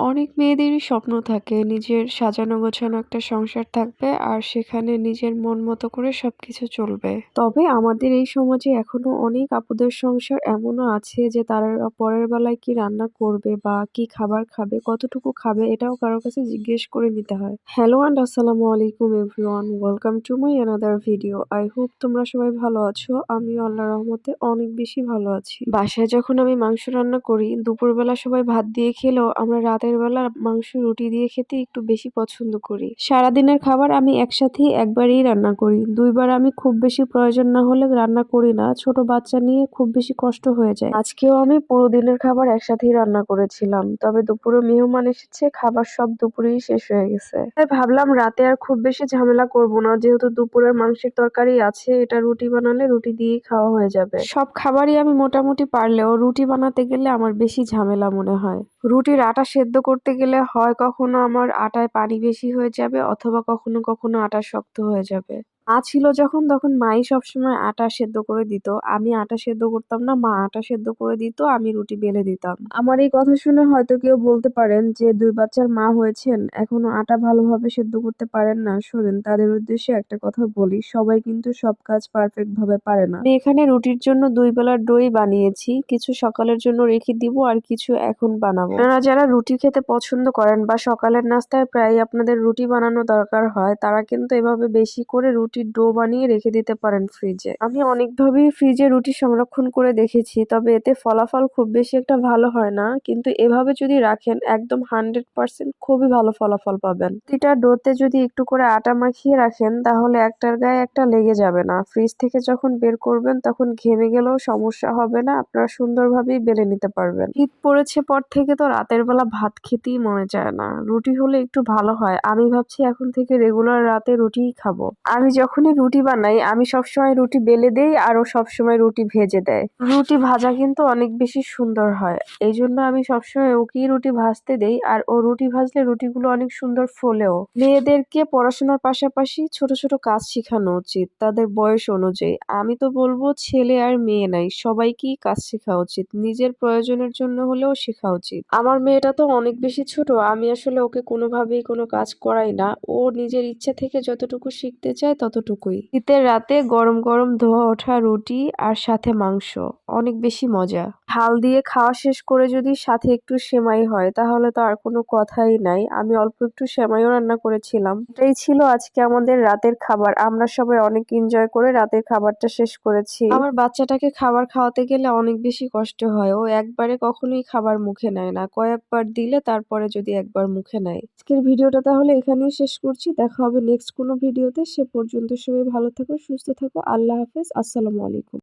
অনেক মেয়েদেরই স্বপ্ন থাকে নিজের সাজানো গোছানো একটা সংসার থাকবে আর সেখানে নিজের মন মতো করে সবকিছু চলবে। তবে আমাদের এই সমাজে এখনো অনেক আপুদের সংসার এমনও আছে যে তারা পরের বেলায় কি রান্না করবে বা কি খাবার খাবে, কতটুকু খাবে এটাও কারো কাছে জিজ্ঞেস করে নিতে হয়। হ্যালো অ্যান্ড আসসালামু আলাইকুম everyone, welcome to my another video. I hope তোমরা সবাই ভালো আছো। আমিও আল্লাহর রহমতে অনেক বেশি ভালো আছি। বাসায় যখন আমি মাংস রান্না করি, দুপুরবেলা সবাই ভাত দিয়ে খেলেও আমরা রাতের বেলা মাংস রুটি দিয়ে খেতে একটু বেশি পছন্দ করি। সারাদিনের খাবার আমি একসাথেই একবারেই রান্না করি, দুইবার আমি খুব বেশি প্রয়োজন না হলে রান্না করি না। ছোট বাচ্চা নিয়ে খুব বেশি কষ্ট হয়ে যায়। আজকেও আমি পুরো দিনের খাবার একসাথেই রান্না করেছিলাম, তবে দুপুরে মেহমান এসেছে, খাবার সব দুপুরেই শেষ হয়ে গেছে। তাই ভাবলাম রাতে আর খুব বেশি ঝামেলা করব না, যেহেতু দুপুরের মাংসের তরকারি আছে, এটা রুটি বানালে রুটি দিয়েই খাওয়া হয়ে যাবে। সব খাবারই আমি মোটামুটি পারলেও রুটি বানাতে গেলে আমার বেশি ঝামেলা মনে হয়। রুটির আটা সেদ্ধ করতে গেলে হয় কখনো আমার আটায় পানি বেশি হয়ে যাবে, অথবা কখনো কখনো আটা শক্ত হয়ে যাবে। মা ছিল যখন, তখন মাই সবসময় আটা সেদ্ধ করে দিত। আমি আটা সেদ্ধ করতাম না, মা আটা সেদ্ধ করে দিত, আমি রুটি বেলে দিতাম। আমার এই কথা শুনে হয়তো কেউ বলতে পারেন যে 2 বাচ্চার মা হয়েছেন, এখনো আটা ভালোভাবে সেদ্ধ করতে পারেন না। শোনেন, তাদের উদ্দেশ্যে একটা কথা বলি, সবাই কিন্তু সব কাজ পারফেক্ট ভাবে পারে না। আমি এখানে রুটির জন্য 2 বেলার ডোই বানিয়েছি, কিছু সকালের জন্য রেখে দিব আর কিছু এখন বানাবো। আপনারা যারা রুটি খেতে পছন্দ করেন বা সকালের নাস্তায় প্রায় আপনাদের রুটি বানানো দরকার হয়, তারা কিন্তু এভাবে বেশি করে রুটির ডো বানিয়ে রেখে দিতে পারেন ফ্রিজে। আমি অনেকভাবেই ফ্রিজে রুটি সংরক্ষণ করে দেখেছি, তবে এতে ফলাফল খুব বেশি একটা ভালো হয় না। কিন্তু এভাবে যদি রাখেন একদম 100% খুবই ভালো ফলাফল পাবেন। প্রতিটা ডোতে যদি একটু করে আটা মাখিয়ে রাখেন, তাহলে একটার গায়ে একটা লেগে যাবে না। ফ্রিজ থেকে যখন বের করবেন তখন ঘেমে গেলেও সমস্যা হবে না, আপনারা সুন্দরভাবেই বেলে নিতে পারবেন। শীত পড়েছে পর থেকে তো রাতের বেলা ভাত খেতেই মনে চায় না, রুটি হলে একটু ভালো হয়। আমি ভাবছি এখন থেকে রেগুলার রাতে রুটিই খাবো। আমি যখনই রুটি বানাই আমি সবসময় রুটি বেলে দেই আর ও সবসময় রুটি ভেজে দেয়। রুটি ভাজা কিন্তু অনেক বেশি সুন্দর হয়, এই জন্য আমি সবসময় ওকেই রুটি ভাজতে দেই, আর ও রুটি ভাজলে রুটিগুলো অনেক সুন্দর ফোলেও। মেয়েদেরকে পড়াশোনার পাশাপাশি ছোট ছোট কাজ শেখানো উচিত তাদের বয়স অনুযায়ী। আমি তো বলবো ছেলে আর মেয়ে নাই, সবাইকেই কাজ শেখা উচিত, নিজের প্রয়োজনের জন্য হলেও শেখা উচিত। আমার মেয়েটা তো অনেক বেশি ছোট, আমি আসলে ওকে কোনোভাবেই কোনো কাজ করাই না। ও নিজের ইচ্ছা থেকে যতটুকু শিখতে চায় ততটুকুই। শীতের রাতে গরম গরম ধোয়া ওঠা রুটি আর সাথে মাংস, অনেক বেশি মজা। ঝাল দিয়ে খাওয়া শেষ করে যদি সাথে একটু সেমাই হয় তাহলে তো আর কোনো কথাই নাই। আমি অল্প একটু সেমাইও রান্না করেছিলাম। এটাই ছিল আজকে আমাদের রাতের খাবার। আমরা সবাই অনেক এনজয় করে রাতের খাবারটা শেষ করেছি। আমার বাচ্চাটাকে খাবার খাওয়াতে গেলে অনেক বেশি কষ্ট হয়, ও একবারে কখনোই খাবার মুখে নেয় না, কয়েকবার দিলে তারপরে যদি একবার মুখে নেয়। আজকের ভিডিওটা তাহলে এখানেই শেষ করছি, দেখা হবে নেক্সট কোনো ভিডিওতে। সে পর্যন্ত সবাই ভালো থাকো, সুস্থ থাকো, আল্লাহ হাফেজ, আসসালামু আলাইকুম।